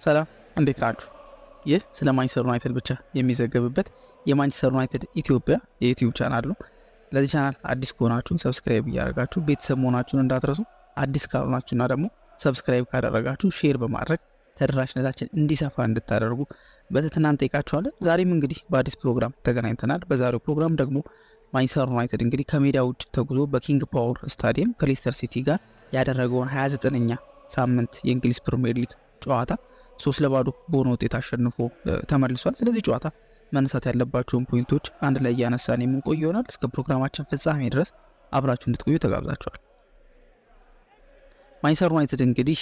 ሰላም እንዴት ናችሁ? ይህ ስለ ማንቸስተር ዩናይትድ ብቻ የሚዘገብበት የማንቸስተር ዩናይትድ ኢትዮጵያ የዩቲዩብ ቻናል ነው። ለዚህ ቻናል አዲስ ከሆናችሁ ሰብስክራይብ እያደረጋችሁ ቤተሰብ መሆናችሁን እንዳትረሱ። አዲስ ካልሆናችሁና ደግሞ ሰብስክራይብ ካደረጋችሁ ሼር በማድረግ ተደራሽነታችን እንዲሰፋ እንድታደርጉ በትህትና እንጠይቃችኋለን። ዛሬም እንግዲህ በአዲስ ፕሮግራም ተገናኝተናል። በዛሬው ፕሮግራም ደግሞ ማንቸስተር ዩናይትድ እንግዲህ ከሜዳ ውጭ ተጉዞ በኪንግ ፓወር ስታዲየም ከሌስተር ሲቲ ጋር ያደረገውን 29ኛ ሳምንት የእንግሊዝ ፕሪሚየር ሊግ ጨዋታ 3-0 በሆነ ውጤት አሸንፎ ተመልሷል። ስለዚህ ጨዋታ መነሳት ያለባቸውን ፖይንቶች አንድ ላይ እያነሳን የምንቆይ ይሆናል። እስከ ፕሮግራማችን ፍጻሜ ድረስ አብራችሁ እንድትቆዩ ተጋብዛችኋል። ማንቸስተር ዩናይትድ እንግዲህ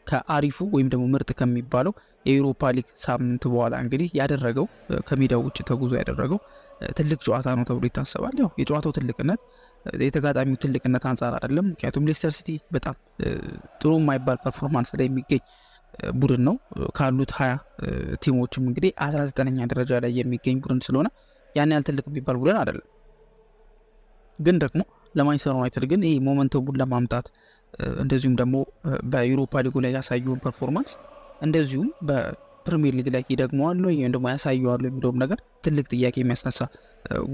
ከአሪፉ ወይም ደግሞ ምርጥ ከሚባለው የዩሮፓ ሊግ ሳምንት በኋላ እንግዲህ ያደረገው ከሜዳው ውጭ ተጉዞ ያደረገው ትልቅ ጨዋታ ነው ተብሎ ይታሰባል። ያው የጨዋታው ትልቅነት የተጋጣሚው ትልቅነት አንጻር አይደለም። ምክንያቱም ሌስተር ሲቲ በጣም ጥሩ የማይባል ፐርፎርማንስ ላይ የሚገኝ ቡድን ነው። ካሉት 20 ቲሞችም እንግዲህ 19ኛ ደረጃ ላይ የሚገኝ ቡድን ስለሆነ ያን ያህል ትልቅ የሚባል ቡድን አይደለም። ግን ደግሞ ለማንቸስተር ዩናይትድ ግን ይሄ ሞመንተሙን ለማምጣት እንደዚሁም ደግሞ በዩሮፓ ሊጉ ላይ ያሳየውን ፐርፎርማንስ እንደዚሁም በፕሪሚየር ሊግ ላይ ይደግመዋል ወይም ደግሞ ያሳየዋል የሚለውም ነገር ትልቅ ጥያቄ የሚያስነሳ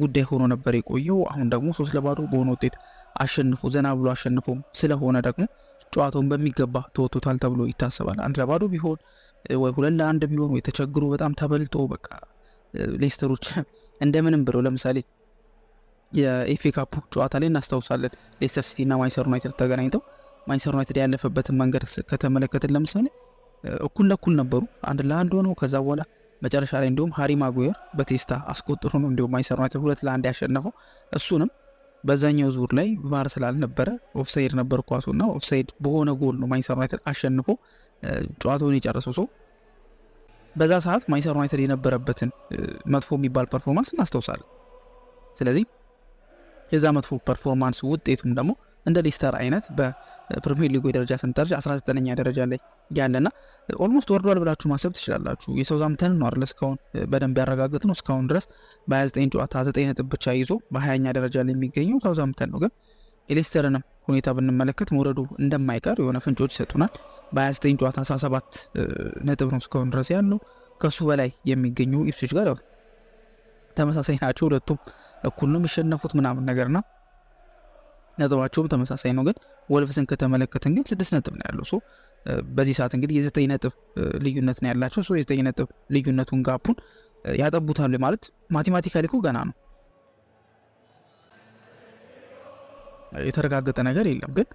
ጉዳይ ሆኖ ነበር የቆየው። አሁን ደግሞ 3-0 በሆነ ውጤት አሸንፎ ዘና ብሎ አሸንፎ ስለሆነ ደግሞ ጨዋታውን በሚገባ ተወጥቷል ተብሎ ይታሰባል። 1-0 ቢሆን ወይ 2-1 ቢሆን ወይ ተቸግሮ በጣም ተበልጦ በቃ ሌስተሮች እንደምንም ብለው ለምሳሌ የኤፍኤ ካፕ ጨዋታ ላይ እናስታውሳለን። ሌስተር ሲቲ እና ማንቸስተር ዩናይትድ ተገናኝተው ማንቸስተር ዩናይትድ ያለፈበትን መንገድ ከተመለከትን ለምሳሌ እኩል ለእኩል ነበሩ፣ 1-1 ሆነው ከዛ በኋላ መጨረሻ ላይ እንዲሁም ሃሪ ማጉዌር በቴስታ አስቆጥሮ ነው እንዲሁም ማንቸስተር ዩናይትድ 2-1 ያሸነፈው። እሱንም በዛኛው ዙር ላይ ቫር ስላልነበረ ኦፍሳይድ ነበር ኳሱና ኦፍሳይድ በሆነ ጎል ነው ማንቸስተር ዩናይትድ አሸንፎ ጨዋታውን የጨረሰው። ሰው በዛ ሰዓት ማንቸስተር ዩናይትድ የነበረበትን መጥፎ የሚባል ፐርፎርማንስ እናስታውሳለን። ስለዚህ የዛ መጥፎ ፐርፎርማንስ ውጤቱም ደግሞ እንደ ሌስተር አይነት በፕሪሚየር ሊጉ የደረጃ ሰንጠረዥ 19ኛ ደረጃ ላይ ያለና ኦልሞስት ወርዷል ብላችሁ ማሰብ ትችላላችሁ። የሳውዛምፕተን ነው አይደል እስካሁን በደንብ ያረጋግጥ ነው። እስካሁን ድረስ በ29 ጨዋታ 9 ነጥብ ብቻ ይዞ በ20ኛ ደረጃ ላይ የሚገኘው ሳውዛምፕተን ነው። ግን የሌስተርንም ሁኔታ ብንመለከት መውረዱ እንደማይቀር የሆነ ፍንጮች ይሰጡናል። በ29 ጨዋታ 17 ነጥብ ነው እስካሁን ድረስ ያለው። ከሱ በላይ የሚገኙ ኢፕስዊች ጋር ተመሳሳይ ናቸው። ሁለቱም እኩል ነው የሚሸነፉት ምናምን ነገርና ነጥባቸውም ተመሳሳይ ነው። ግን ወልቭስን ከተመለከትን ግን 6 ነጥብ ነው ያለው። በዚህ ሰዓት እንግዲህ የ9 ነጥብ ልዩነት ነው ያላቸው። የ9 ነጥብ ልዩነቱን ጋፑን ያጠቡታሉ ማለት ማቴማቲካሊ እኮ ገና ነው፣ የተረጋገጠ ነገር የለም። ግን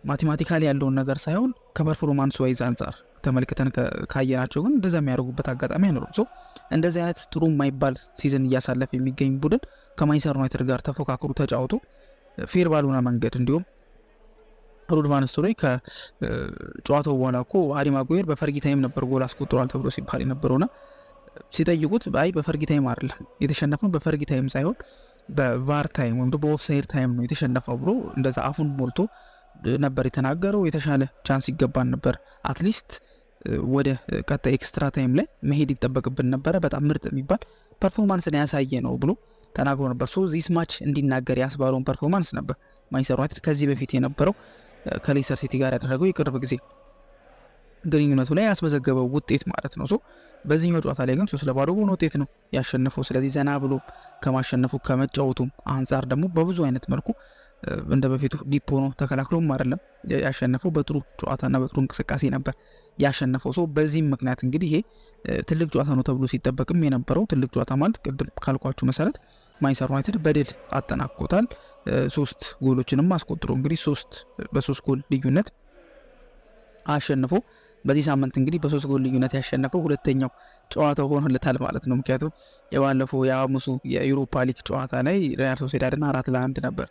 ማቴማቲካሊ ያለውን ነገር ሳይሆን ከፐርፎርማንስ ዋይዝ አንጻር ተመልክተን ካየናቸው ግን እንደዛ የሚያደርጉበት አጋጣሚ አይኖርም። እንደዚህ አይነት ጥሩ የማይባል ሲዝን እያሳለፈ የሚገኝ ቡድን ከማንቸስተር ዩናይትድ ጋር ተፎካክሩ ተጫውቶ ፌር ባልሆነ መንገድ እንዲሁም ሩድ ቫን ኒስተልሮይ ከጨዋታው በኋላ እኮ ሃሪ ማጉዌር በፈርጊ ታይም ነበር ጎል አስቆጥሯል ተብሎ ሲባል የነበረውና ሲጠይቁት አይ በፈርጊ ታይም አይደለም የተሸነፈው፣ በፈርጊ ታይም ሳይሆን በቫር ታይም ወይም በኦፍሳይድ ታይም ነው የተሸነፈው ብሎ እንደዛ አፉን ሞልቶ ነበር የተናገረው። የተሻለ ቻንስ ይገባን ነበር፣ አትሊስት ወደ ቀጣይ ኤክስትራ ታይም ላይ መሄድ ይጠበቅብን ነበረ፣ በጣም ምርጥ የሚባል ፐርፎርማንስን ያሳየ ነው ብሎ ተናግሮ ነበር። ዚስ ማች እንዲናገር ያስባለውን ፐርፎርማንስ ነበር ማንቸስተር ዩናይትድ ከዚህ በፊት የነበረው ከሌስተር ሲቲ ጋር ያደረገው የቅርብ ጊዜ ግንኙነቱ ላይ ያስመዘገበው ውጤት ማለት ነው። በዚህኛው ጨዋታ ላይ ግን 3-0 በሆነ ውጤት ነው ያሸነፈው። ስለዚህ ዘና ብሎ ከማሸነፉ ከመጫወቱም አንጻር ደግሞ በብዙ አይነት መልኩ እንደ በፊቱ ዲፖ ነው ተከላክሎም አይደለም ያሸነፈው፣ በጥሩ ጨዋታና በጥሩ እንቅስቃሴ ነበር ያሸነፈው። በዚህም ምክንያት እንግዲህ ይሄ ትልቅ ጨዋታ ነው ተብሎ ሲጠበቅም የነበረው ትልቅ ጨዋታ ማለት ቅድም ካልኳችሁ መሰረት ማንቸስተር ዩናይትድ በድል አጠናቆታል። 3 ጎሎችንም አስቆጥሮ እንግዲህ በ3 ጎል ልዩነት አሸንፎ በዚህ ሳምንት እንግዲህ በ3 ጎል ልዩነት ያሸነፈው ሁለተኛው ጨዋታው ሆኖለታል ማለት ነው። ምክንያቱም የባለፈው የሐሙሱ የዩሮፓ ሊግ ጨዋታ ላይ ሪያል ሶሲዳድን 4-1 ነበር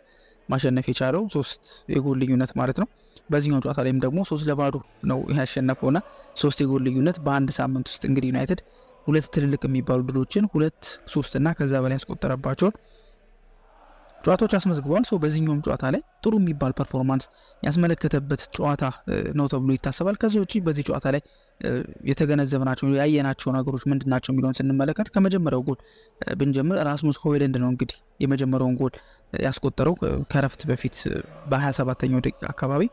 ማሸነፍ የቻለው 3 የጎል ልዩነት ማለት ነው። በዚህኛው ጨዋታ ላይም ደግሞ 3-0 ነው ያሸነፈውና 3 የጎል ልዩነት በአንድ ሳምንት ውስጥ እንግዲህ ዩናይትድ 2 ትልልቅ የሚባሉ ድሎችን 2፣ 3 እና ከዛ በላይ ያስቆጠረባቸውን ጨዋታዎች አስመዝግበዋል። በዚህኛውም ጨዋታ ላይ ጥሩ የሚባል ፐርፎርማንስ ያስመለከተበት ጨዋታ ነው ተብሎ ይታሰባል። ከዚህ ውጪ በዚህ ጨዋታ ላይ የተገነዘብናቸው ያየናቸው ነገሮች ምንድናቸው የሚለውን ስንመለከት ከመጀመሪያው ጎል ብንጀምር ራስሙስ ሆይሉንድ ነው እንግዲህ የመጀመሪያውን ጎል ያስቆጠረው ከረፍት በፊት በ27ኛው ደቂቃ አካባቢ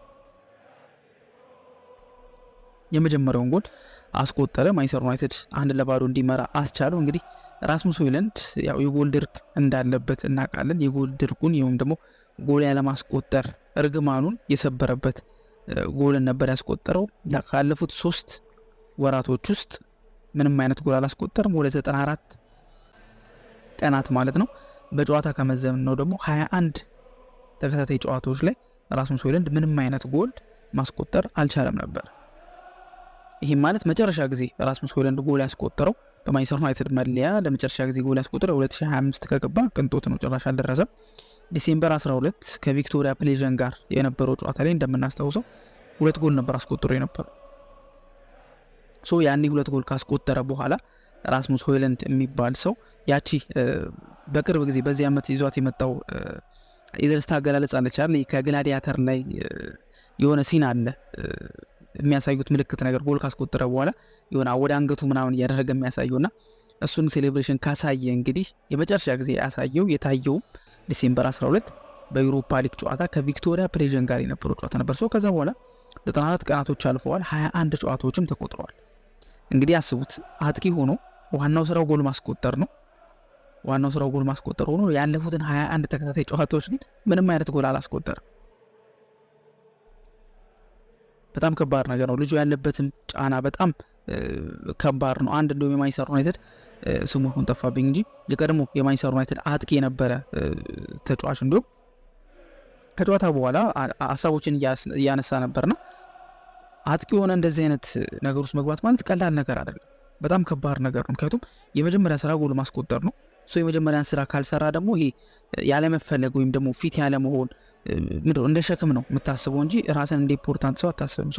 የመጀመሪያውን ጎል አስቆጠረ። ማንቸስተር ዩናይትድ 1-0 እንዲመራ አስቻለው። እንግዲህ ራስሙስ ሆይሉንድ ያው የጎል ድርቅ እንዳለበት እናውቃለን። የጎል ድርቁን ይሁን ደግሞ ጎል ያለማስቆጠር እርግማኑን የሰበረበት ጎልን ነበር ያስቆጠረው። ካለፉት 3 ወራቶች ውስጥ ምንም አይነት ጎል አላስቆጠርም። ወደ 94 ቀናት ማለት ነው። በጨዋታ ከመዘን ነው ደግሞ 21 ተከታታይ ጨዋታዎች ላይ ራስሙስ ሆይሉንድ ምንም አይነት ጎል ማስቆጠር አልቻለም ነበር። ይህም ማለት መጨረሻ ጊዜ ራስሙስ ሆይሉንድ ጎል ያስቆጠረው በማንቸስተር ዩናይትድ መለያ ለመጨረሻ ጊዜ ጎል ያስቆጠረው 2025 ከገባ ቅንጦት ነው፣ ጭራሽ አልደረሰም። ዲሴምበር 12 ከቪክቶሪያ ፕሌዥን ጋር የነበረው ጨዋታ ላይ እንደምናስታውሰው 2 ጎል ነበር አስቆጥሮ የነበረው። ያኔ 2 ጎል ካስቆጠረ በኋላ ራስሙስ ሆይሉንድ የሚባል ሰው ያቺ በቅርብ ጊዜ በዚህ ዓመት ይዟት የመጣው የደስታ አገላለጽ አለች አይደል? ከግላዲያተር ላይ የሆነ ሲን አለ የሚያሳዩት ምልክት ነገር ጎል ካስቆጠረ በኋላ የሆነ ወደ አንገቱ ምናምን እያደረገ የሚያሳየውና እሱን ሴሌብሬሽን ካሳየ እንግዲህ የመጨረሻ ጊዜ ያሳየው የታየው ዲሴምበር 12 በዩሮፓ ሊግ ጨዋታ ከቪክቶሪያ ፕሌዥን ጋር የነበረው ጨዋታ ነበር። ከዛ በኋላ 94 ቀናቶች አልፈዋል። 21 ጨዋታዎችም ተቆጥረዋል። እንግዲህ አስቡት፣ አጥቂ ሆኖ ዋናው ስራው ጎል ማስቆጠር ነው። ዋናው ስራው ጎል ማስቆጠር ሆኖ ያለፉትን 21 ተከታታይ ጨዋታዎች ግን ምንም አይነት ጎል አላስቆጠርም። በጣም ከባድ ነገር ነው። ልጁ ያለበትም ጫና በጣም ከባድ ነው። አንድ እንደውም የማንቸስተር ዩናይትድ ስሙን ጠፋብኝ እንጂ የቀድሞ የማንቸስተር ዩናይትድ አጥቂ የነበረ ተጫዋች እንዲሁም ከጨዋታ በኋላ ሀሳቦችን እያነሳ ነበርና አጥቂ የሆነ እንደዚህ አይነት ነገር ውስጥ መግባት ማለት ቀላል ነገር አይደለም። በጣም ከባድ ነገር ነው። ምክንያቱም የመጀመሪያ ስራ ጎል ማስቆጠር ነው። የመጀመሪያን ስራ ካልሰራ ደግሞ ይሄ ያለመፈለግ ወይም ደግሞ ፊት ያለመሆን እንደ ሸክም ነው የምታስበው እንጂ ራስን እንደ ኢምፖርታንት ሰው አታስብም።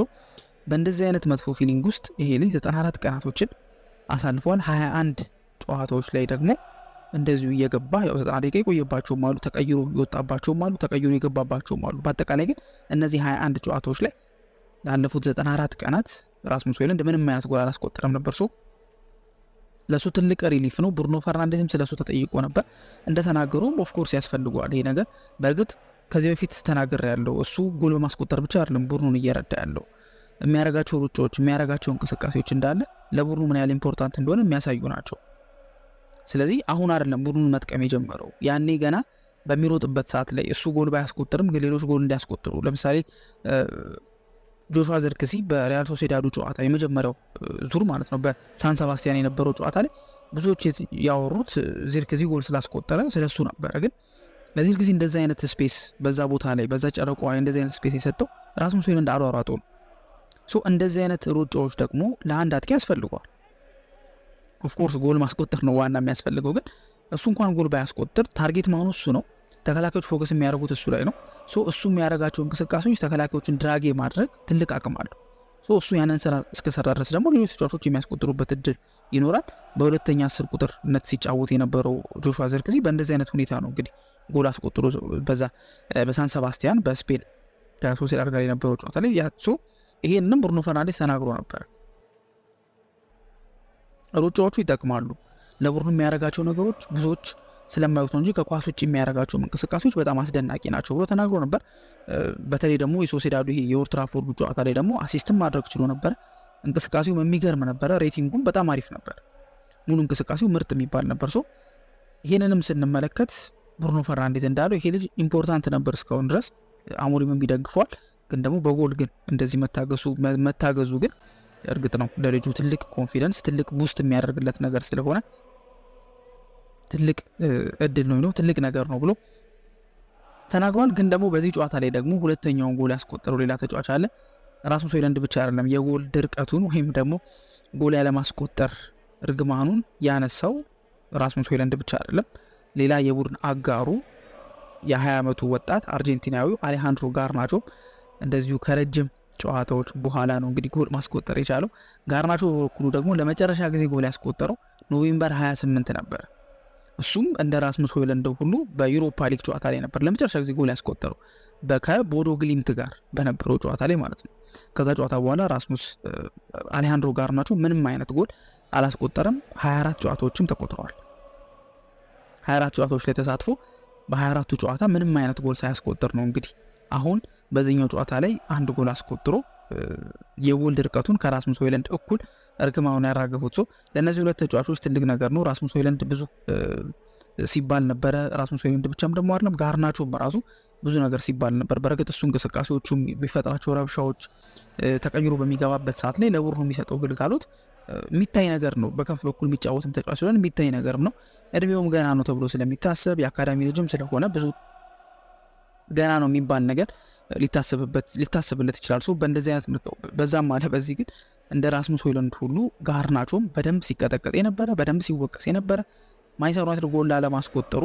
በእንደዚህ አይነት መጥፎ ፊሊንግ ውስጥ ይሄ ልጅ 94 ቀናቶችን አሳልፏል። 21 ጨዋታዎች ላይ ደግሞ እንደዚሁ እየገባ ያው 90 ደቂቃ የቆየባቸውም አሉ፣ ተቀይሮ የወጣባቸውም አሉ፣ ተቀይሮ የገባባቸውም አሉ። በአጠቃላይ ግን እነዚህ 21 ጨዋታዎች ላይ ላለፉት 94 ቀናት ራስሙስ ሆይሉንድ ምንም አይነት ጎል አላስቆጠረም ነበር። ለሱ ትልቅ ሪሊፍ ነው። ብሩኖ ፈርናንዴዝም ስለሱ ተጠይቆ ነበር። እንደተናገሩም ኦፍኮርስ ያስፈልገዋል ይሄ ነገር። በእርግጥ ከዚህ በፊት ተናገር ያለው እሱ ጎል በማስቆጠር ብቻ አይደለም ቡድኑን እየረዳ ያለው የሚያረጋቸው ሩጫዎች፣ የሚያረጋቸው እንቅስቃሴዎች እንዳለ ለቡድኑ ምን ያህል ኢምፖርታንት እንደሆነ የሚያሳዩ ናቸው። ስለዚህ አሁን አይደለም ቡድኑን መጥቀም የጀመረው፣ ያኔ ገና በሚሮጥበት ሰዓት ላይ እሱ ጎል ባያስቆጥርም ግን ሌሎች ጎል እንዲያስቆጥሩ ለምሳሌ ጆሹዋ ዚርክዚ በሪያል ሶሴዳዱ ጨዋታ የመጀመሪያው ዙር ማለት ነው በሳን ሰባስቲያን የነበረው ጨዋታ ላይ ብዙዎች ያወሩት ዚርክዚ ጎል ስላስቆጠረ ስለሱ ነበረ። ግን ለዚርክዚ እንደዚህ አይነት ስፔስ በዛ ቦታ ላይ በዛ ጨረቋ ላይ እንደዚህ አይነት ስፔስ የሰጠው ራስሙስ ሆይሉንድ አሯሯጦ ነው። እንደዚህ አይነት ሩጫዎች ደግሞ ለአንድ አጥቂ ያስፈልገዋል። ኦፍኮርስ ጎል ማስቆጠር ነው ዋና የሚያስፈልገው። ግን እሱ እንኳን ጎል ባያስቆጥር ታርጌት ማኑ እሱ ነው። ተከላካዮች ፎከስ የሚያደርጉት እሱ ላይ ነው። እሱ የሚያደርጋቸው እንቅስቃሴዎች ተከላካዮችን ድራግ ማድረግ ትልቅ አቅም አለው። እሱ ያንን ስራ እስከሰራ ድረስ ደግሞ ሌሎች ተጫዋቾች የሚያስቆጥሩበት እድል ይኖራል። በሁለተኛ 10 ቁጥርነት ሲጫወት የነበረው ጆሹዋ ዚርክዚ በእንደዚህ አይነት ሁኔታ ነው እንግዲህ ጎል አስቆጥሮ በዛ በሳን ሰባስቲያን በስፔን ከሶሴዳድ ጋር የነበረው ጨዋታ ላይ ይሄንንም ብሩኖ ፈርናንዴዝ ተናግሮ ነበር። ሩጫዎቹ ይጠቅማሉ። ለቡድኑ የሚያደርጋቸው ነገሮች ብዙዎች ስለማይወጡ እንጂ ከኳስ ውጭ የሚያደርጋቸው እንቅስቃሴዎች በጣም አስደናቂ ናቸው ብሎ ተናግሮ ነበር። በተለይ ደግሞ የሶሴዳዱ ይሄ የኦልድ ትራፎርዱ ጨዋታ ላይ ደግሞ አሲስትም ማድረግ ችሎ ነበር። እንቅስቃሴው የሚገርም ነበረ። ሬቲንጉም በጣም አሪፍ ነበር። ሙሉ እንቅስቃሴው ምርጥ የሚባል ነበር። ይሄንንም ስንመለከት ብሩኖ ፈርናንዴዝ እንዳለው ይሄ ልጅ ኢምፖርታንት ነበር እስካሁን ድረስ። አሞሪምም ይደግፈዋል። ግን ደግሞ በጎል ግን እንደዚህ መታገዙ ግን እርግጥ ነው ለልጁ ትልቅ ኮንፊደንስ ትልቅ ቡስት የሚያደርግለት ነገር ስለሆነ ትልቅ እድል ነው ትልቅ ነገር ነው ብሎ ተናግሯል። ግን ደግሞ በዚህ ጨዋታ ላይ ደግሞ ሁለተኛውን ጎል ያስቆጠረው ሌላ ተጫዋች አለ። ራስሙስ ሆይሉንድ ብቻ አይደለም የጎል ድርቀቱን ወይም ደግሞ ጎል ያለማስቆጠር እርግማኑን ያነሳው ራስሙስ ሆይሉንድ ብቻ አይደለም። ሌላ የቡድን አጋሩ የ20 ዓመቱ ወጣት አርጀንቲናዊው አሌሃንድሮ ጋርናቾ እንደዚሁ ከረጅም ጨዋታዎች በኋላ ነው እንግዲህ ጎል ማስቆጠር የቻለው። ጋርናቾ በበኩሉ ደግሞ ለመጨረሻ ጊዜ ጎል ያስቆጠረው ኖቬምበር 28 ነበር። እሱም እንደ ራስሙስ ሆይሉንድ ሁሉ በዩሮፓ ሊግ ጨዋታ ላይ ነበር ለመጨረሻ ጊዜ ጎል ያስቆጠረው ከቦዶ ግሊምት ጋር በነበረው ጨዋታ ላይ ማለት ነው። ከዛ ጨዋታ በኋላ አሌሃንድሮ ጋርናቾ ምንም አይነት ጎል አላስቆጠረም። 24 ጨዋታዎችም ተቆጥረዋል። 24 ጨዋታዎች ላይ ተሳትፎ በ24ቱ ጨዋታ ምንም አይነት ጎል ሳያስቆጥር ነው እንግዲህ አሁን በዚህኛው ጨዋታ ላይ አንድ ጎል አስቆጥሮ የጎል ድርቀቱን ከራስሙስ ሆይሉንድ እኩል እርግማኑን ያራገፉት። ለእነዚህ ሁለት ተጫዋቾች ትልቅ ነገር ነው። ራስሙስ ሆይሉንድ ብዙ ሲባል ነበረ። ራስሙስ ሆይሉንድ ብቻም ደግሞ አይደለም ጋርናቾም በራሱ ብዙ ነገር ሲባል ነበር። በረከት እሱ እንቅስቃሴዎቹ የሚፈጥራቸው ረብሻዎች ተቀይሮ በሚገባበት ሰዓት ላይ ለቡድኑ የሚሰጠው ግልጋሎት የሚታይ ነገር ነው። በከፍ በኩል የሚጫወትም ተጫዋች ስለሆነ የሚታይ ነገር ነው። እድሜውም ገና ነው ተብሎ ስለሚታሰብ የአካዳሚ ልጅም ስለሆነ ብዙ ገና ነው የሚባል ነገር ሊታሰብለት ይችላል። በእንደዚህ አይነት በዛም አለ በዚህ ግን እንደ ራስሙስ ሆይሉንድ ሁሉ ጋርናቾም በደንብ ሲቀጠቀጥ የነበረ በደንብ ሲወቀስ የነበረ ማንቸስተር ዩናይትድ ጎል ላለማስቆጠሩ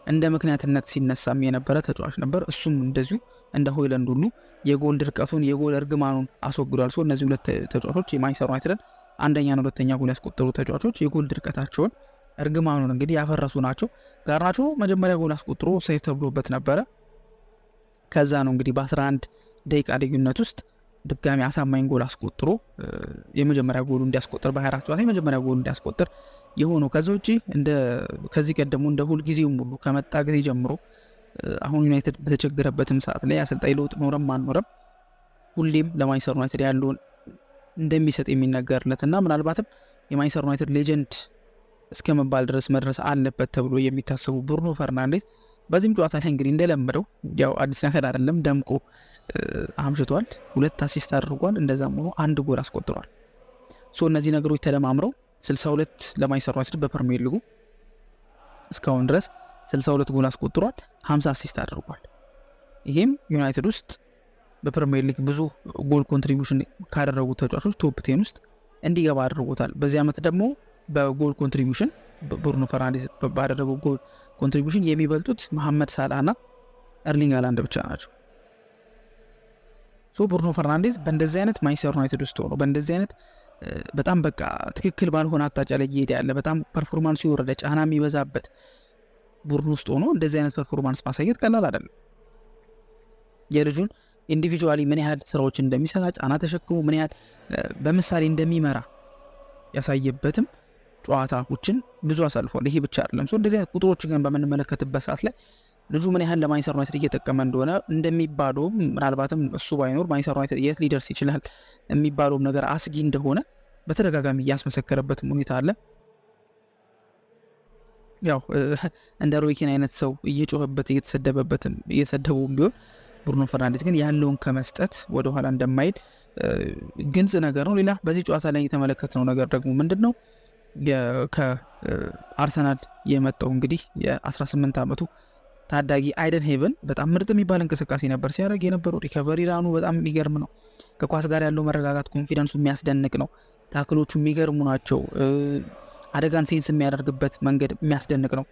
እንደ ምክንያትነት ሲነሳም የነበረ ተጫዋች ነበር። እሱም እንደዚሁ እንደ ሆይሉንድ ሁሉ የጎል ድርቀቱን የጎል እርግማኑን አስወግዷል። እነዚህ ሁለት ተጫዋቾች የማንቸስተር ዩናይትድን አንደኛና ሁለተኛ ጎል ያስቆጠሩ ተጫዋቾች የጎል ድርቀታቸውን እርግማኑን እንግዲህ ያፈረሱ ናቸው። ጋርናቾ መጀመሪያ ጎል አስቆጥሮ ሴቭ ተብሎበት ነበረ። ከዛ ነው እንግዲህ በ11 ደቂቃ ልዩነት ውስጥ ድጋሚ አሳማኝ ጎል አስቆጥሮ የመጀመሪያ ጎሉ እንዲያስቆጥር በ24 ጨዋታ የመጀመሪያ ጎሉ እንዲያስቆጥር የሆነው። ከዛ ውጪ ከዚህ ቀደሙ እንደ ሁልጊዜውም ሁሉ ከመጣ ጊዜ ጀምሮ አሁን ዩናይትድ በተቸገረበትም ሰዓት ላይ አሰልጣኝ ለውጥ ኖረም አልኖረም ሁሌም ለማንቸስተር ዩናይትድ ያለውን እንደሚሰጥ የሚነገርለትና ምናልባትም የማንቸስተር ዩናይትድ ሌጀንድ እስከ መባል ድረስ መድረስ አለበት ተብሎ የሚታሰቡ ብሩኖ ፈርናንዴዝ በዚህም ጨዋታ ላይ እንግዲህ እንደለመደው ያው አዲስ ነገር አይደለም ደምቆ አምሽቷል። 2 አሲስት አድርጓል። እንደዛም ሆኖ 1 ጎል አስቆጥሯል። እነዚህ ነገሮች ተደማምረው 62 ለማንቸስተር ዩናይትድ በፕሪሚየር ሊጉ እስካሁን ድረስ 62 ጎል አስቆጥሯል፣ 50 አሲስት አድርጓል። ይሄም ዩናይትድ ውስጥ በፕሪሚየር ሊግ ብዙ ጎል ኮንትሪቢዩሽን ካደረጉ ተጫዋቾች ቶፕ 10 ውስጥ እንዲገባ አድርጎታል። በዚህ ዓመት ደግሞ በጎል ኮንትሪቢዩሽን ብሩኖ ፈርናንዴዝ ባደረገው ጎል ኮንትሪቢዩሽን የሚበልጡት መሐመድ ሳላህና ኤርሊንግ ሃላንድ ብቻ ናቸው። ብሩኖ ፈርናንዴዝ በእንደዚህ አይነት ማንቸስተር ዩናይትድ ውስጥ ሆኖ በእንደዚህ አይነት በጣም በቃ ትክክል ባልሆነ አቅጣጫ ላይ እየሄደ ያለ በጣም ፐርፎርማንሱ የወረደ ጫና የሚበዛበት ቡድን ውስጥ ሆኖ እንደዚህ አይነት ፐርፎርማንስ ማሳየት ቀላል አይደለም። የልጁን ኢንዲቪጁዋሊ ምን ያህል ስራዎች እንደሚሰራ ጫና ተሸክሞ ምን ያህል በምሳሌ እንደሚመራ ያሳየበትም ጨዋታዎችን ብዙ አሳልፏል። ይሄ ብቻ አይደለም። እንደዚህ አይነት ቁጥሮች ግን በምንመለከትበት ሰዓት ላይ ልጁ ምን ያህል ለማንቸስተር ዩናይትድ እየጠቀመ እንደሆነ እንደሚባለው ምናልባትም እሱ ባይኖር ማንቸስተር ዩናይትድ የት ሊደርስ ይችላል የሚባለውም ነገር አስጊ እንደሆነ በተደጋጋሚ እያስመሰከረበትም ሁኔታ አለ። ያው እንደ ሮይ ኪን አይነት ሰው እየጮኸበት እየተሰደበውም ቢሆን ብሩኖ ፈርናንዴዝ ግን ያለውን ከመስጠት ወደኋላ እንደማይሄድ ግልጽ ነገር ነው። ሌላ በዚህ ጨዋታ ላይ የተመለከትነው ነገር ደግሞ ምንድነው? ከአርሰናል የመጣው እንግዲህ የ18 ዓመቱ ታዳጊ አይደን ሄቨን በጣም ምርጥ የሚባል እንቅስቃሴ ነበር ሲያደርግ የነበረው። ሪከቨሪ ራኑ በጣም የሚገርም ነው። ከኳስ ጋር ያለው መረጋጋት ኮንፊደንሱ የሚያስደንቅ ነው። ታክሎቹ የሚገርሙ ናቸው። አደጋን ሴንስ የሚያደርግበት መንገድ የሚያስደንቅ ነው።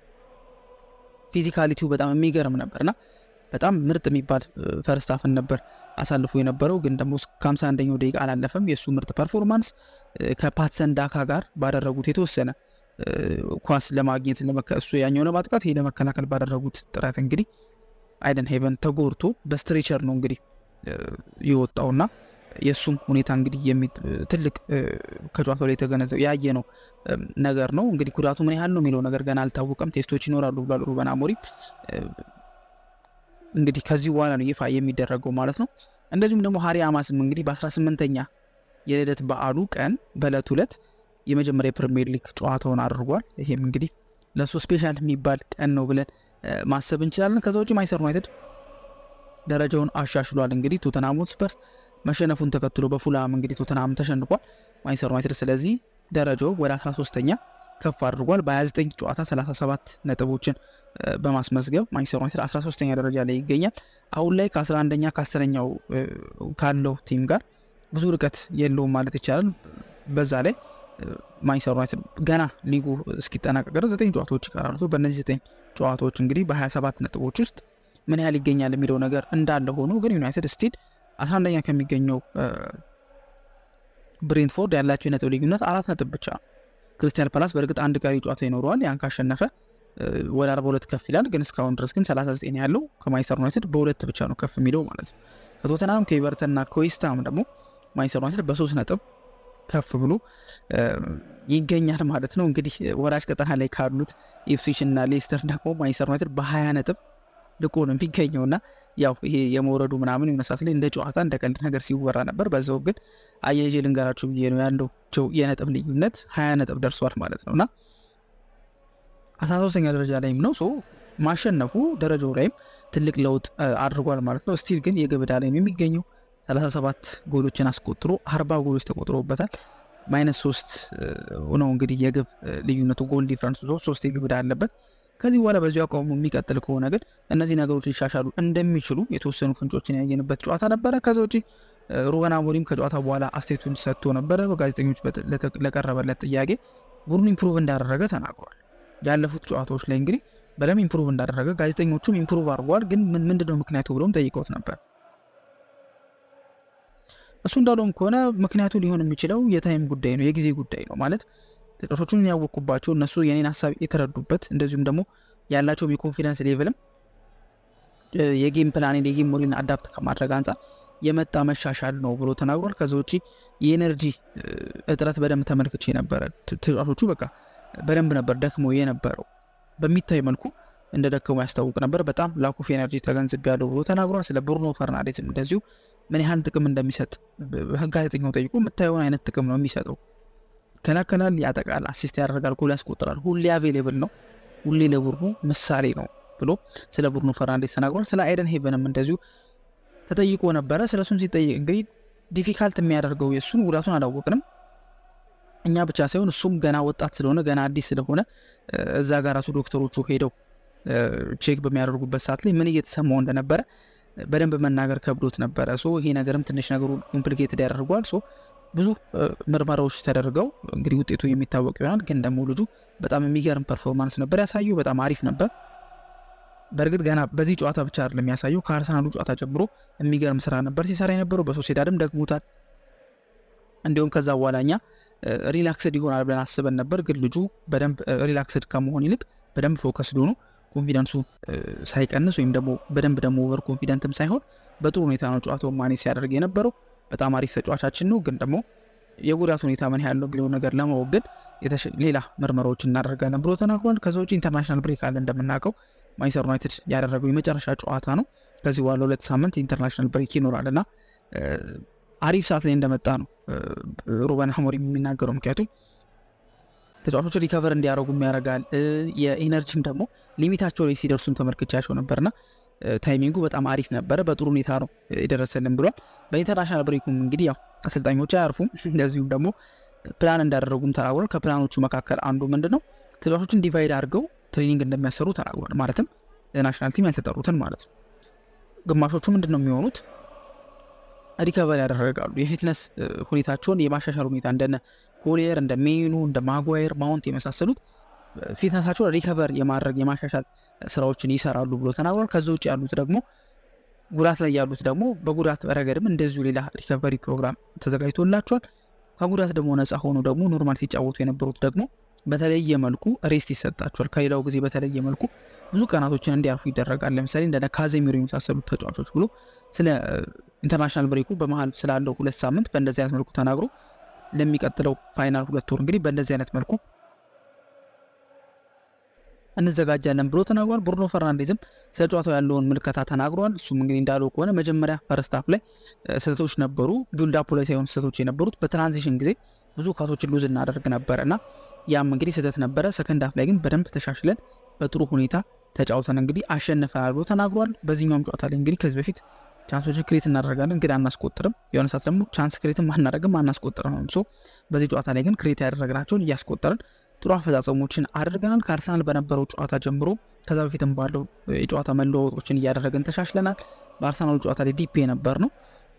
ፊዚካሊቲው በጣም የሚገርም ነበርና በጣም ምርጥ የሚባል ፈርስት ሃፍን ነበር አሳልፎ የነበረው። ግን ደግሞ ከ51ኛው ደቂቃ አላለፈም። የእሱ ምርጥ ፐርፎርማንስ ከፓትሰን ዳካ ጋር ባደረጉት የተወሰነ ኳስ ለማግኘት እሱ ያኛው ለማጥቃት ይሄ ለመከላከል ባደረጉት ጥረት እንግዲህ አይደን ሄቨን ተጎርቶ በስትሬቸር ነው እንግዲህ የወጣውና የእሱም ሁኔታ እንግዲህ ትልቅ ከጨዋታው ላይ የተገነዘው ያየ ነው ነገር ነው። እንግዲህ ጉዳቱ ምን ያህል ነው የሚለው ነገር ገና አልታወቀም። ቴስቶች ይኖራሉ ብሏል ሩበን አሞሪም። እንግዲህ ከዚህ በኋላ ነው ይፋ የሚደረገው ማለት ነው። እንደዚሁም ደግሞ ሃሪ አማስም እንግዲህ በ18ኛ የልደት በዓሉ ቀን በዕለቱ ዕለት የመጀመሪያ የፕሪሚየር ሊግ ጨዋታውን አድርጓል። ይሄም እንግዲህ ለሱ ስፔሻል የሚባል ቀን ነው ብለን ማሰብ እንችላለን። ከዛ ውጪ ማንቸስተር ዩናይትድ ደረጃውን አሻሽሏል። እንግዲህ ቶተንሃም ሆትስፐርስ መሸነፉን ተከትሎ በፉልሃም እንግዲህ ቶተንሃም ተሸንፏል ማንቸስተር ዩናይትድ። ስለዚህ ደረጃው ወደ 13ኛ ከፍ አድርጓል። በ29 ጨዋታ 37 ነጥቦችን በማስመዝገብ ማንቸስተር ዩናይትድ 13ኛ ደረጃ ላይ ይገኛል። አሁን ላይ ከ11ኛ ከ10ኛው ካለው ቲም ጋር ብዙ ርቀት የለውም ማለት ይቻላል። በዛ ላይ ማንቸስተር ዩናይትድ ገና ሊጉ እስኪጠናቀቅ 9 ጨዋታዎች ይቀራሉ። በእነዚህ 9 ጨዋታዎች እንግዲህ በ27 ነጥቦች ውስጥ ምን ያህል ይገኛል የሚለው ነገር እንዳለ ሆኖ ግን ዩናይትድ ስቲል 11ኛ ከሚገኘው ብሬንትፎርድ ያላቸው የነጥብ ልዩነት 4 ነጥብ ብቻ ነው። ክሪስታል ፓላስ በእርግጥ አንድ ቀሪ ጨዋታ ይኖረዋል። ያን ካሸነፈ ወደ 42 ከፍ ይላል። ግን እስካሁን ድረስ ግን 39 ያለው ከማንቸስተር ዩናይትድ በ2 ብቻ ነው ከፍ የሚለው ማለት ነው። ከቶተንሃም ከኤቨርተንና ከዌስትሃም ደግሞ ማንቸስተር ዩናይትድ በ3 ነጥብ ከፍ ብሎ ይገኛል ማለት ነው። እንግዲህ ወራጅ ቀጠና ላይ ካሉት ኢፕስዊች እና ሌስተር ደግሞ ማንቸስተር ዩናይትድ በ20 ነጥብ ልቆ ነው የሚገኘውና ያው ይሄ የመውረዱ ምናምን የመሳት ላይ እንደ ጨዋታ እንደ ቀልድ ነገር ሲወራ ነበር። በዛው ግን አያይዤ ልንገራችሁ ብዬ ነው ያለው የነጥብ ልዩነት 20 ነጥብ ደርሷል ማለት ነውና 13ኛ ደረጃ ላይም ነው። ሶ ማሸነፉ ደረጃው ላይም ትልቅ ለውጥ አድርጓል ማለት ነው። ስቲል ግን የግብ ዕዳ ላይ የሚገኘው 37 ጎሎችን አስቆጥሮ 40 ጎሎች ተቆጥሮበታል። -3 ነው እንግዲህ የግብ ልዩነቱ ጎል ዲፍረንስ 3 የግብ ዕዳ አለበት። ከዚህ በኋላ በዚሁ አቋሙ የሚቀጥል ከሆነ ግን እነዚህ ነገሮች ሊሻሻሉ እንደሚችሉ የተወሰኑ ፍንጮችን ያየንበት ጨዋታ ነበረ። ከዛ ውጪ ሩበን አሞሪም ከጨዋታ በኋላ አስተያየቱን ሰጥቶ ነበረ። በጋዜጠኞች ለቀረበለት ጥያቄ ቡድኑ ኢምፕሩቭ እንዳደረገ ተናግሯል። ያለፉት ጨዋታዎች ላይ እንግዲህ በደንብ ኢምፕሩቭ እንዳደረገ ጋዜጠኞቹም ኢምፕሩቭ አድርጓል፣ ግን ምንድነው ምክንያቱ ብለውም ጠይቀውት ነበር። እሱ እንዳለውም ከሆነ ምክንያቱ ሊሆን የሚችለው የታይም ጉዳይ ነው፣ የጊዜ ጉዳይ ነው ማለት ተጫዋቾቹን ያወቁባቸው እነሱ የኔን ሀሳብ የተረዱበት እንደዚሁም ደግሞ ያላቸውም የኮንፊደንስ ሌቭልም የጌም ፕላን የጌም ሞዴልን አዳፕት ከማድረግ አንጻር የመጣ መሻሻል ነው ብሎ ተናግሯል። ከዛ ውጪ የኤነርጂ እጥረት በደንብ ተመልክቼ ነበረ። ተጫዋቾቹ በቃ በደንብ ነበር ደክሞ የነበረው፣ በሚታይ መልኩ እንደ ደከሙ ያስታውቅ ነበር። በጣም ላክ ኦፍ ኤነርጂ ተገንዝቤያለሁ ብሎ ተናግሯል። ስለ ብሩኖ ፈርናንዴዝም እንደዚሁ ምን ያህል ጥቅም እንደሚሰጥ ጋዜጠኛው ጠይቆ የምታየውን አይነት ጥቅም ነው የሚሰጠው። ከላከላል፣ ያጠቃል፣ አሲስት ያደርጋል፣ ጎል ያስቆጥራል፣ ሁሌ አቬሌብል ነው፣ ሁሌ ለቡድኑ ምሳሌ ነው ብሎ ስለ ብሩኖ ፈርናንዴዝ ተናግሯል። ስለ አይደን ሄቨንም እንደዚሁ ተጠይቆ ነበረ። ስለ እሱም ሲጠይቅ እንግዲህ ዲፊካልት የሚያደርገው የእሱን ጉዳቱን አላወቅንም እኛ ብቻ ሳይሆን እሱም ገና ወጣት ስለሆነ ገና አዲስ ስለሆነ እዛ ጋር ራሱ ዶክተሮቹ ሄደው ቼክ በሚያደርጉበት ሰዓት ላይ ምን እየተሰማው እንደነበረ በደንብ መናገር ከብዶት ነበረ። ይሄ ነገርም ትንሽ ነገሩ ኮምፕሊኬትድ ያደርገዋል። ብዙ ምርመራዎች ተደርገው እንግዲህ ውጤቱ የሚታወቅ ይሆናል። ግን ደግሞ ልጁ በጣም የሚገርም ፐርፎርማንስ ነበር ያሳየው፣ በጣም አሪፍ ነበር። በእርግጥ ገና በዚህ ጨዋታ ብቻ አይደለም ያሳየው፣ ከአርሰናሉ ጨዋታ ጀምሮ የሚገርም ስራ ነበር ሲሰራ የነበረው። በሶሴዳድም ደግሞታል። እንዲሁም ከዛ በኋላ እኛ ሪላክስድ ይሆናል ብለን አስበን ነበር። ግን ልጁ በደንብ ሪላክስድ ከመሆን ይልቅ በደንብ ፎከስድ ሆኖ ኮንፊደንሱ ሳይቀንስ ወይም ደግሞ በደንብ ደግሞ ኦቨር ኮንፊደንትም ሳይሆን በጥሩ ሁኔታ ነው ጨዋታውን ማኔጅ ሲያደርግ የነበረው። በጣም አሪፍ ተጫዋቻችን ነው። ግን ደግሞ የጉዳት ሁኔታ ምን ያለው ብለው ነገር ለማወገድ ሌላ ምርመራዎች እናደርጋለን ብሎ ተናግሯል። ከዛ ውጭ ኢንተርናሽናል ብሬክ አለ እንደምናውቀው። ማንቸስተር ዩናይትድ ያደረገው የመጨረሻ ጨዋታ ነው። ከዚህ በኋላ 2 ሳምንት ኢንተርናሽናል ብሬክ ይኖራልና አሪፍ ሰዓት ላይ እንደመጣ ነው ሩበን አሞሪም የሚናገረው። ምክንያቱም ተጫዋቾች ሪከቨር እንዲያደርጉ ያደርጋል። የኢነርጂም ደግሞ ሊሚታቸው ላይ ሲደርሱም ተመልክቻቸው ነበርና ታይሚንጉ በጣም አሪፍ ነበረ። በጥሩ ሁኔታ ነው የደረሰልን ብሏል። በኢንተርናሽናል ብሬኩም እንግዲህ ያው አሰልጣኞች አያርፉም፣ እንደዚሁም ደግሞ ፕላን እንዳደረጉም ተናግሯል። ከፕላኖቹ መካከል አንዱ ምንድነው ተጫዋቾችን ዲቫይድ አድርገው ትሬኒንግ እንደሚያሰሩ ተናግሯል። ማለትም ለናሽናል ቲም ያልተጠሩትን ማለት ነው። ግማሾቹ ምንድነው የሚሆኑት ሪከቨር ያደረጋሉ። የፊትነስ ሁኔታቸውን የማሻሻል ሁኔታ እንደነ ኮሊየር፣ እንደ ሜኑ፣ እንደ ማጓየር፣ ማውንት የመሳሰሉት ፊትነሳቸውን ሪከቨር የማድረግ የማሻሻል ስራዎችን ይሰራሉ ብሎ ተናግሯል። ከዛ ውጭ ያሉት ደግሞ ጉዳት ላይ ያሉት ደግሞ በጉዳት ረገድም እንደዚሁ ሌላ ሪከቨሪ ፕሮግራም ተዘጋጅቶላቸዋል። ከጉዳት ደግሞ ነፃ ሆኖ ደግሞ ኖርማል ሲጫወቱ የነበሩት ደግሞ በተለየ መልኩ ሬስት ይሰጣቸዋል። ከሌላው ጊዜ በተለየ መልኩ ብዙ ቀናቶችን እንዲያርፉ ይደረጋል። ለምሳሌ እንደ ካዜሚሮ የመሳሰሉት ተጫዋቾች ብሎ ስለ ኢንተርናሽናል ብሬኩ በመሀል ስላለው 2 ሳምንት በእንደዚህ አይነት መልኩ ተናግሮ ለሚቀጥለው ፋይናል 2 ወር እንግዲህ በእንደዚህ አይነት መልኩ እንዘጋጃለን ብሎ ተናግሯል። ብሩኖ ፈርናንዴዝም ስለ ጨዋታው ያለውን ምልከታ ተናግሯል። እሱም እንግዲህ እንዳለው ከሆነ መጀመሪያ ፈርስት ሃፍ ላይ ስህተቶች ነበሩ። ቢልድ አፕ ላይ ሳይሆን ስህተቶች የነበሩት በትራንዚሽን ጊዜ ብዙ ኳሶችን ሉዝ እናደርግ ነበረና ያም እንግዲህ ስህተት ነበረ። ሰከንድ ሃፍ ላይ ግን በደንብ ተሻሽለን በጥሩ ሁኔታ ተጫውተን እንግዲህ አሸንፈናል ብሎ ተናግሯል። በዚህኛውም ጨዋታ ላይ እንግዲህ ከዚህ በፊት ቻንሶችን ክሬት እናደርጋለን ግን አናስቆጥርም። የሆነ ሰዓት ደግሞ ቻንስ ክሬትም አናደርግም አናስቆጥርም ነው። በዚህ ጨዋታ ላይ ግን ክሬት ያደረግናቸውን እያስቆጠርን ጥሩ አፈጻጸሞችን አድርገናል። ከአርሰናል በነበረው ጨዋታ ጀምሮ ከዛ በፊትም ባለው የጨዋታ መለዋወጦችን እያደረግን ተሻሽለናል። በአርሰናሉ ጨዋታ ላይ ዲፔ ነበር ነው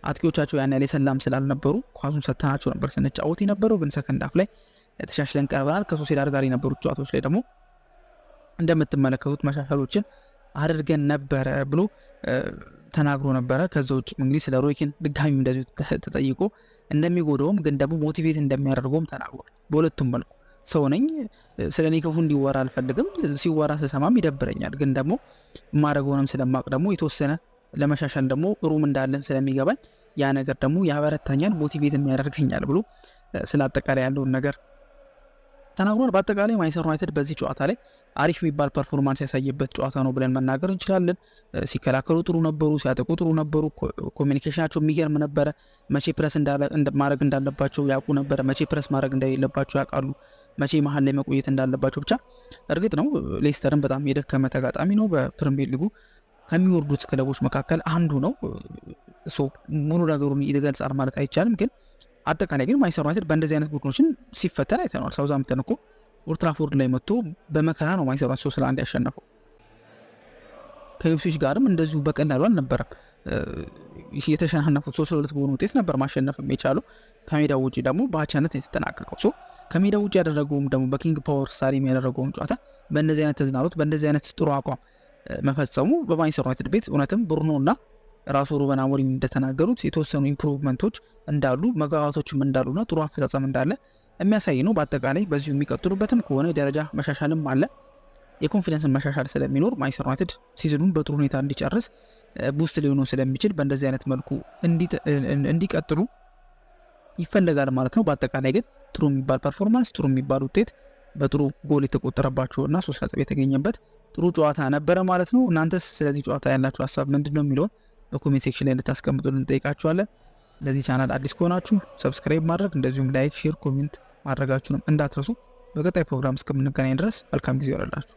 አጥቂዎቻቸው ያን ያለ ሰላም ስላልነበሩ ኳሱን ሰጥተናቸው ነበር ስንጫወት የነበረው። ግን ሰከንድ ሃፍ ላይ ተሻሽለን ቀርበናል። ከሶሴዳድ ጋር የነበሩት ጨዋታዎች ላይ ደግሞ እንደምትመለከቱት መሻሻሎችን አድርገን ነበረ ብሎ ተናግሮ ነበረ። ከዛ ውጭ እንግዲህ ስለ ሮይኪን ድጋሚ እንደዚሁ ተጠይቆ እንደሚጎዳውም ግን ደግሞ ሞቲቬት እንደሚያደርገውም ተናግሯል። በሁለቱም መልኩ ሰው ነኝ፣ ስለ እኔ ክፉ እንዲወራ አልፈልግም፣ ሲወራ ስሰማም ይደብረኛል። ግን ደግሞ የማደርገውንም ስለማቅ ደግሞ የተወሰነ ለመሻሻል ደግሞ ሩም እንዳለን ስለሚገባኝ ያ ነገር ደግሞ ያበረታኛል፣ ሞቲቬት የሚያደርገኛል ብሎ ስለ አጠቃላይ ያለውን ነገር ተናግሯል። በአጠቃላይ ማንቸስተር ዩናይትድ በዚህ ጨዋታ ላይ አሪፍ የሚባል ፐርፎርማንስ ያሳየበት ጨዋታ ነው ብለን መናገር እንችላለን። ሲከላከሉ ጥሩ ነበሩ፣ ሲያጠቁ ጥሩ ነበሩ። ኮሚኒኬሽናቸው የሚገርም ነበረ። መቼ ፕረስ ማድረግ እንዳለባቸው ያውቁ ነበረ፣ መቼ ፕረስ ማድረግ እንደሌለባቸው ያውቃሉ፣ መቼ መሀል ላይ መቆየት እንዳለባቸው። ብቻ እርግጥ ነው ሌስተርን በጣም የደከመ ተጋጣሚ ነው። በፕሪሚየር ሊጉ ከሚወርዱት ክለቦች መካከል አንዱ ነው። ሙሉ ነገሩን ይገልጻል ማለት አይቻልም፣ ግን አጠቃላይ ግን ማንቸስተር ዩናይትድ በእንደዚህ አይነት ቡድኖችን ሲፈተን አይተነዋል። ሳውዛምፕተን እኮ ኦልድ ትራፎርድ ላይ መጥቶ በመከራ ነው ማንቸስተር ዩናይትድ 3-1 ያሸነፈው። ከኢፕስዊች ጋርም እንደዚሁ በቀላሉ አልነበረም የተሸናነፉት። 3-2 በሆነ ውጤት ነበር ማሸነፍም የቻለው። ከሜዳው ውጭ ደግሞ በአቻነት የተጠናቀቀው። ከሜዳው ውጭ ያደረገውም ደግሞ በኪንግ ፓወር ስታዲየም ያደረገውን ጨዋታ በእንደዚህ አይነት ተዝናኖት፣ በእንደዚህ አይነት ጥሩ አቋም መፈጸሙ በማንቸስተር ዩናይትድ ቤት እውነትም ብሩኖ እና ራሱ ሩበን አሞሪም እንደተናገሩት የተወሰኑ ኢምፕሩቭመንቶች እንዳሉ፣ መግባባቶችም እንዳሉና ጥሩ አፈጻጸም እንዳለ የሚያሳይ ነው። በአጠቃላይ በዚሁ የሚቀጥሉበትም ከሆነ የደረጃ መሻሻልም አለ፣ የኮንፊደንስን መሻሻል ስለሚኖር ማንቸስተር ዩናይትድ ሲዝኑን በጥሩ ሁኔታ እንዲጨርስ ቡስት ሊሆኑ ስለሚችል በእንደዚህ አይነት መልኩ እንዲቀጥሉ ይፈለጋል ማለት ነው። በአጠቃላይ ግን ጥሩ የሚባል ፐርፎርማንስ፣ ጥሩ የሚባል ውጤት፣ በጥሩ ጎል የተቆጠረባቸውና 3 ነጥብ የተገኘበት ጥሩ ጨዋታ ነበረ ማለት ነው። እናንተስ ስለዚህ ጨዋታ ያላችሁ ሀሳብ ምንድን ነው የሚለውን በኮሜንት ሴክሽን ላይ እንድታስቀምጡልን እንጠይቃችኋለን። ለዚህ ቻናል አዲስ ከሆናችሁ ሰብስክራይብ ማድረግ እንደዚሁም ላይክ፣ ሼር፣ ኮሜንት ማድረጋችሁንም እንዳትረሱ። በቀጣይ ፕሮግራም እስከምንገናኝ ድረስ መልካም ጊዜ ይሆንላችሁ።